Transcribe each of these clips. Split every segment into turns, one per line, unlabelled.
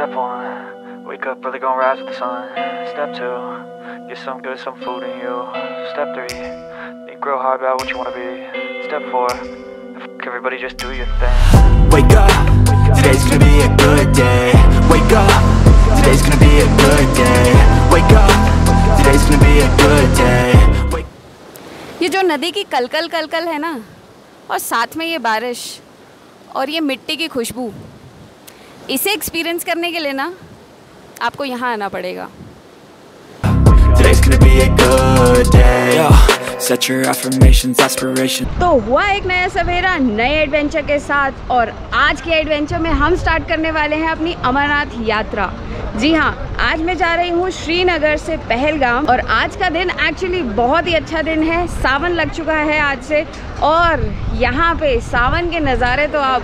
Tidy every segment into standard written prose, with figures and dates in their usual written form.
Step 1, wake up early, gonna rise with the sun. Step 2, get some good, some food in you. Step 3, think real hard about what you wanna be. Step 4, everybody just do your thing.
Wake up, today's gonna be a good day. Wake up, today's gonna be a good day. Wake up, today's gonna be a good day.
ये जो नदी की कलकल कलकल है ना, और साथ में ये बारिश और ये मिट्टी की खुशबू, इसे एक्सपीरियंस करने के लिए ना आपको यहाँ आना पड़ेगा।
Today's gonna be a good day. Yo, set your affirmations, aspirations.
तो हुआ एक नया सवेरा नए एडवेंचर के साथ, और आज के एडवेंचर में हम स्टार्ट करने वाले हैं अपनी अमरनाथ यात्रा। जी हाँ, आज मैं जा रही हूँ श्रीनगर से पहलगाम, और आज का दिन एक्चुअली बहुत ही अच्छा दिन है। सावन लग चुका है आज से, और यहाँ पे सावन के नज़ारे तो आप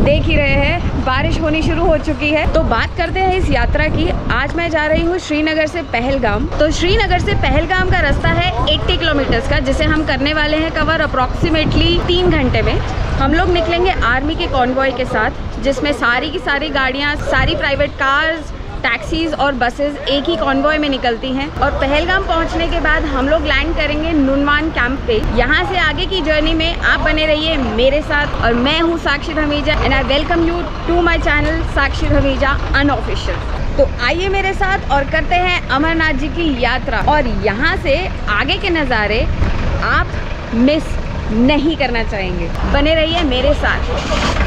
देख ही रहे हैं। बारिश होनी शुरू हो चुकी है। तो बात करते हैं इस यात्रा की। आज मैं जा रही हूँ श्रीनगर से पहलगाम। तो श्रीनगर से पहलगाम का रास्ता है 80 किलोमीटर्स का, जिसे हम करने वाले हैं कवर अप्रॉक्सीमेटली 3 घंटे में। हम लोग निकलेंगे आर्मी के कॉन्वॉय के साथ, जिसमें सारी की सारी गाड़ियाँ, सारी प्राइवेट कार्स, टैक्सीज और बसेस एक ही कॉन्वॉय में निकलती हैं। और पहलगाम पहुंचने के बाद हम लोग लैंड करेंगे नुनवान कैंप पे। यहाँ से आगे की जर्नी में आप बने रहिए मेरे साथ, और मैं हूँ Sakshi Dhamija, and I welcome you to my channel Sakshi Dhamija unofficial. तो आइए मेरे साथ और करते हैं अमरनाथ जी की यात्रा, और यहाँ से आगे के नज़ारे आप मिस नहीं करना चाहेंगे। बने रहिए मेरे साथ।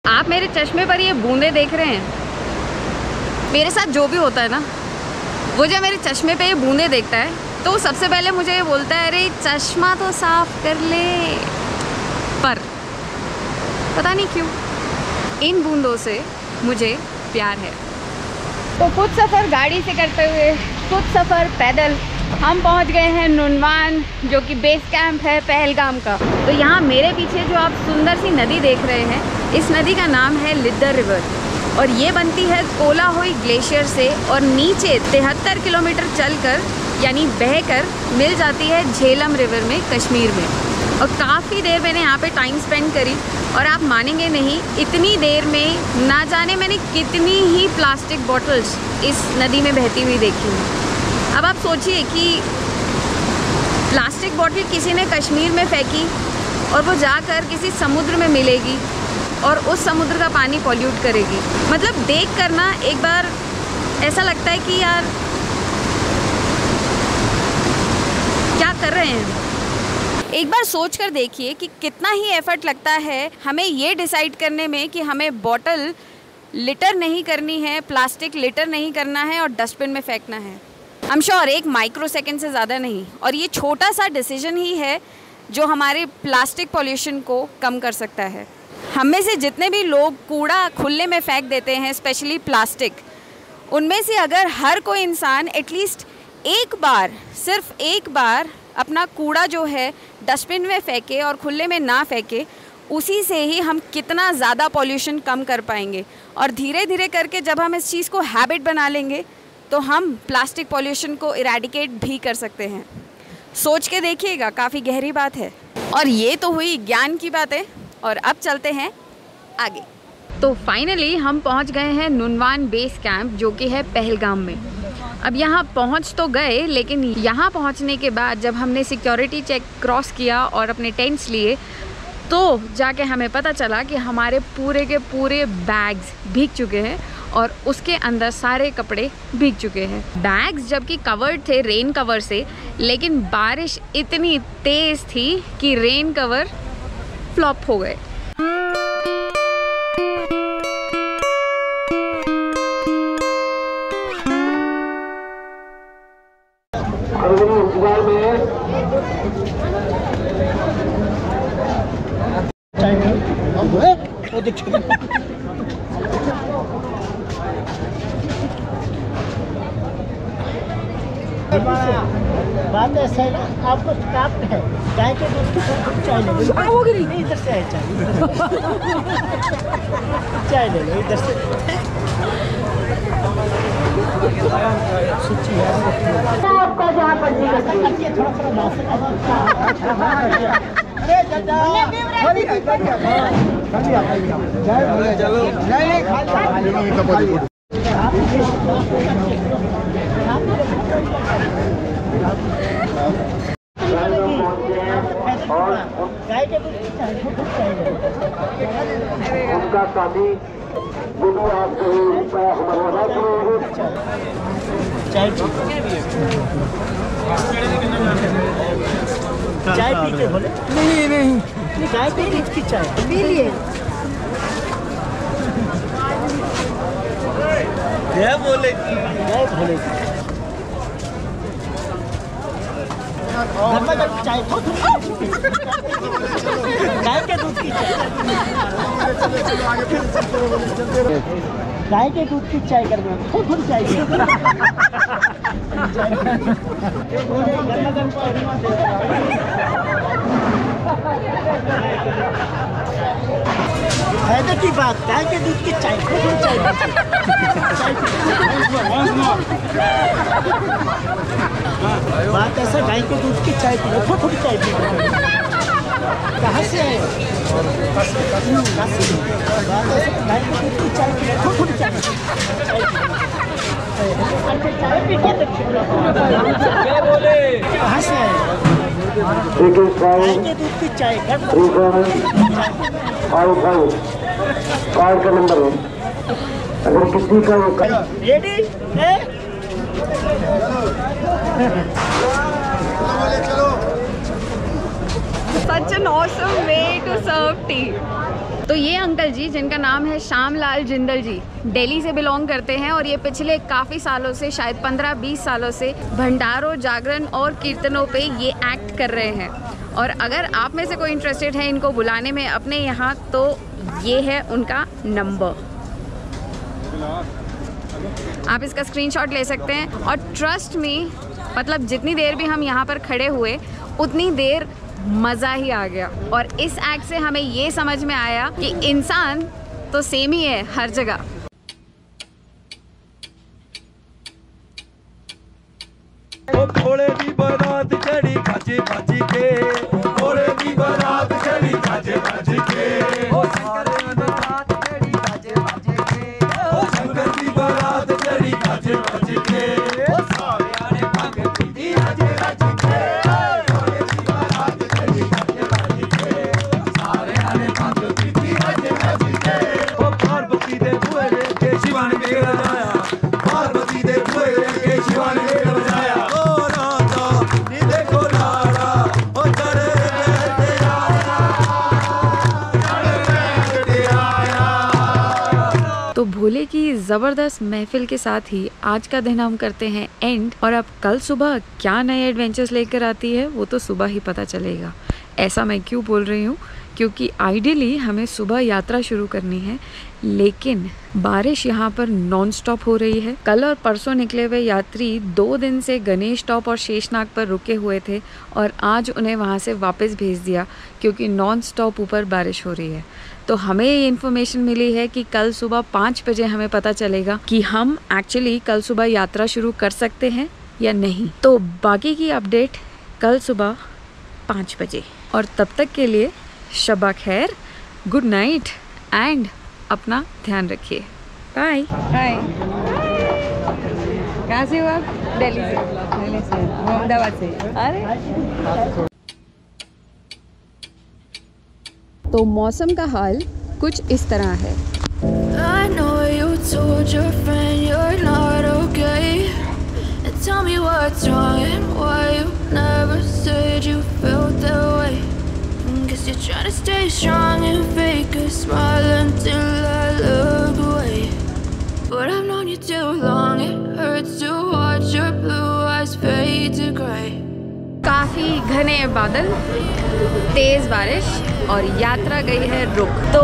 आप मेरे चश्मे पर ये बूंदे देख रहे हैं। मेरे साथ जो भी होता है ना, वो जब मेरे चश्मे पे ये बूंदे देखता है तो सबसे पहले मुझे ये बोलता है, अरे चश्मा तो साफ कर ले। पर पता नहीं क्यों इन बूंदों से मुझे प्यार है। तो कुछ सफ़र गाड़ी से करते हुए, कुछ सफ़र पैदल हम पहुंच गए हैं नुनवान, जो कि बेस कैंप है पहलगाम का। तो यहाँ मेरे पीछे जो आप सुंदर सी नदी देख रहे हैं, इस नदी का नाम है लिद्दर रिवर, और ये बनती है कोलाहोई ग्लेशियर से, और नीचे 73 किलोमीटर चलकर यानी बहकर मिल जाती है झेलम रिवर में, कश्मीर में। और काफ़ी देर मैंने यहाँ पे टाइम स्पेंड करी, और आप मानेंगे नहीं, इतनी देर में ना जाने मैंने कितनी ही प्लास्टिक बॉटल्स इस नदी में बहती हुई देखी हैं। अब आप सोचिए कि प्लास्टिक बॉटल किसी ने कश्मीर में फेंकी, और वो जाकर किसी समुद्र में मिलेगी, और उस समुद्र का पानी पॉल्यूट करेगी। मतलब देख कर ना एक बार ऐसा लगता है कि यार क्या कर रहे हैं। एक बार सोच कर देखिए कि कितना ही एफर्ट लगता है हमें ये डिसाइड करने में कि हमें बॉटल लिटर नहीं करनी है, प्लास्टिक लिटर नहीं करना है और डस्टबिन में फेंकना है। आई एम श्योर 1 माइक्रोसेकंड से ज़्यादा नहीं। और ये छोटा सा डिसीजन ही है जो हमारे प्लास्टिक पॉल्यूशन को कम कर सकता है। हम में से जितने भी लोग कूड़ा खुले में फेंक देते हैं, स्पेशली प्लास्टिक, उनमें से अगर हर कोई इंसान एटलीस्ट एक बार, सिर्फ एक बार अपना कूड़ा जो है डस्टबिन में फेंके और खुले में ना फेंके, उसी से ही हम कितना ज़्यादा पॉल्यूशन कम कर पाएंगे। और धीरे धीरे करके जब हम इस चीज़ को हैबिट बना लेंगे तो हम प्लास्टिक पॉल्यूशन को इरेडिकेट भी कर सकते हैं। सोच के देखिएगा, काफ़ी गहरी बात है। और ये तो हुई ज्ञान की बातें, और अब चलते हैं आगे। तो फाइनली हम पहुंच गए हैं नुनवान बेस कैंप, जो कि है पहलगाम में। अब यहाँ पहुँच तो गए, लेकिन यहाँ पहुँचने के बाद जब हमने सिक्योरिटी चेक क्रॉस किया और अपने टेंट्स लिए, तो जाके हमें पता चला कि हमारे पूरे के पूरे बैग्स भीग चुके हैं और उसके अंदर सारे कपड़े भीग चुके हैं। बैग्स जबकि कवर्ड थे रेन कवर से, लेकिन बारिश इतनी तेज़ थी कि रेन कवर फ्लॉप हो गए।
बात ऐसा है ना, आपको क्राफ्ट है, गाय के दूध की चाय ले लो, नहीं इधर से है चाय ले लो इधर से। आपका जहाँ पर थोड़ा थोड़ा गाय के दूध उनका शादी चाय पीते बोले? नहीं गाय के दूध की चाय पी लिए। क्या बोलेगी? चाय गाय के दूध की चाय, गाय के दूध की चाय करना, थोड़ी चाय फायदे की बात, गाय के दूध की चाय, थोड़ी चाय बात ऐसा, गाय के दूध की चाय पी, थोड़ी चाय पी। कहाँ से आए? बात ऐसा, गाय के दूध की चाय पी, थोड़ी चाय कहाँ से आए? गाय के दूध की चाय कार्ड का नंबर है, अगर किसी का रेडी है।
Such an awesome way to serve tea. तो ये अंकल जी, जिनका नाम है श्यामलाल जिंदल जी, दिल्ली से बिलोंग करते हैं और ये पिछले काफ़ी सालों से, शायद 15-20 सालों से भंडारों, जागरण और कीर्तनों पे ये एक्ट कर रहे हैं। और अगर आप में से कोई इंटरेस्टेड है इनको बुलाने में अपने यहाँ, तो ये है उनका नंबर, आप इसका स्क्रीनशॉट ले सकते हैं। और ट्रस्ट मी, मतलब जितनी देर भी हम यहाँ पर खड़े हुए उतनी देर मज़ा ही आ गया। और इस एक्ट से हमें ये समझ में आया कि इंसान तो सेम ही है हर जगह।
घोड़े दी बारात चढ़ी खाजे खाजे के, घोड़े दी बारात चढ़ी खाजे खाजे के, ओ शंकर दी बारात चढ़ी खाजे खाजे के, ओ शंकर दी बारात चढ़ी खाजे खाजे के, ओ सारे आने भाग पीती राजे राजे के, घोड़े दी बारात चढ़ी खाजे खाजे के, सारे आने भाग पीती राजे राजे के, ओ पार्वती दे हुए
ज़बरदस्त महफिल के साथ ही आज का दिन हम करते हैं एंड। और अब कल सुबह क्या नए एडवेंचर्स लेकर आती है वो तो सुबह ही पता चलेगा। ऐसा मैं क्यों बोल रही हूँ, क्योंकि आइडियली हमें सुबह यात्रा शुरू करनी है, लेकिन बारिश यहाँ पर नॉन स्टॉप हो रही है। कल और परसों निकले हुए यात्री 2 दिन से गणेश टॉप और शेषनाग पर रुके हुए थे और आज उन्हें वहाँ से वापस भेज दिया क्योंकि नॉन स्टॉप ऊपर बारिश हो रही है। तो हमें ये इन्फॉर्मेशन मिली है कि कल सुबह 5 बजे हमें पता चलेगा कि हम एक्चुअली कल सुबह यात्रा शुरू कर सकते हैं या नहीं। तो बाकी की अपडेट कल सुबह 5 बजे। और तब तक के लिए शबा खैर, गुड नाइट एंड अपना ध्यान रखिए। बाय। हाय, कहाँ से हो आप? दिल्ली से, अहमदाबाद से। अरे तो मौसम का हाल कुछ इस तरह है।
I know you told your friend you're not okay, and tell me what's wrong and why you never said you felt that way. Guess you're trying to stay strong and fake a smile until I look away. But I've known you too long, it hurts to watch your blue eyes fade to gray.
काफी घने बादल, तेज बारिश और यात्रा गई है रुक। तो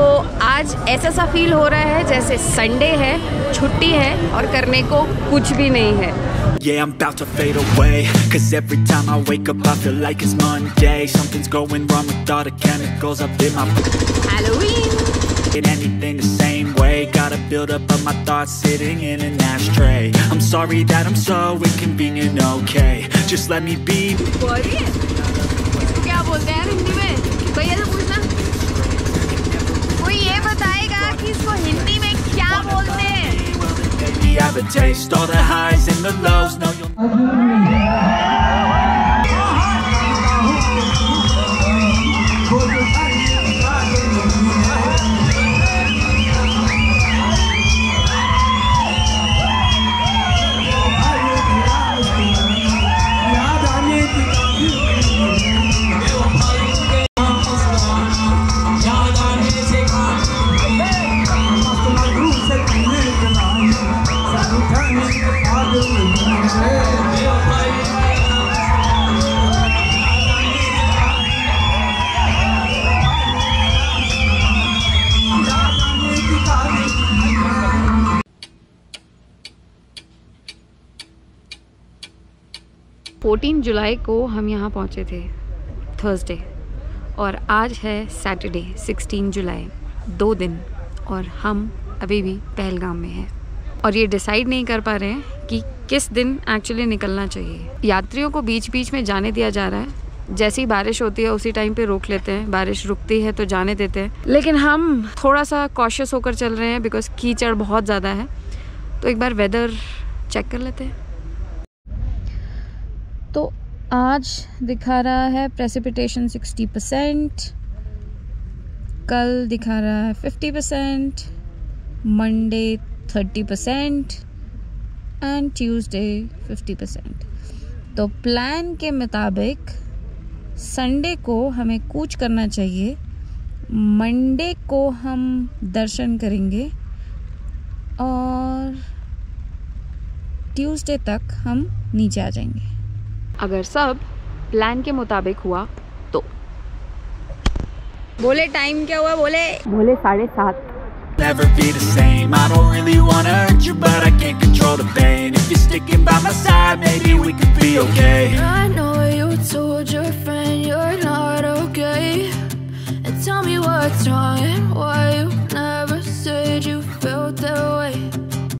आज ऐसा सा फील हो रहा है जैसे संडे है, छुट्टी है और करने को कुछ भी नहीं है।
Yeah, I'm about to fade away, 'cause every time I wake up I feel like it's Monday. Something's going wrong with all the chemicals up in my
Halloween.
Ain't anything the same way. Gotta build up of my thoughts sitting in an ashtray. I'm sorry that I'm so inconvenient, okay? Just let me be.
बोलिए, इसको क्या बोलते हैं हिंदी में? भैया से पूछना। कोई ये बताएगा कि इसको हिंदी में क्या बोलते हैं?
Maybe have a taste, all the highs and the lows. No, you'll.
14 जुलाई को हम यहाँ पहुँचे थे, थर्सडे, और आज है सैटरडे 16 जुलाई, 2 दिन, और हम अभी भी पहलगाम में हैं और ये डिसाइड नहीं कर पा रहे हैं कि किस दिन एक्चुअली निकलना चाहिए। यात्रियों को बीच बीच में जाने दिया जा रहा है, जैसी बारिश होती है उसी टाइम पे रोक लेते हैं, बारिश रुकती है तो जाने देते हैं, लेकिन हम थोड़ा सा कॉशियस होकर चल रहे हैं बिकॉज कीचड़ बहुत ज़्यादा है। तो एक बार वेदर चेक कर लेते हैं। तो आज दिखा रहा है प्रेसिपिटेशन 60%, कल दिखा रहा है 50%, मंडे 30% एंड ट्यूसडे 50%। तो प्लान के मुताबिक संडे को हमें कूच करना चाहिए, मंडे को हम दर्शन करेंगे और ट्यूसडे तक हम नीचे आ जाएंगे अगर सब प्लान के मुताबिक हुआ तो। बोले टाइम क्या हुआ? बोले 7:30।
Never be the same. I don't really wanna hurt you, but I can't control the pain. If you're sticking by my side, maybe we could be okay.
I know you told your friend you're not okay, and tell me what's wrong and why you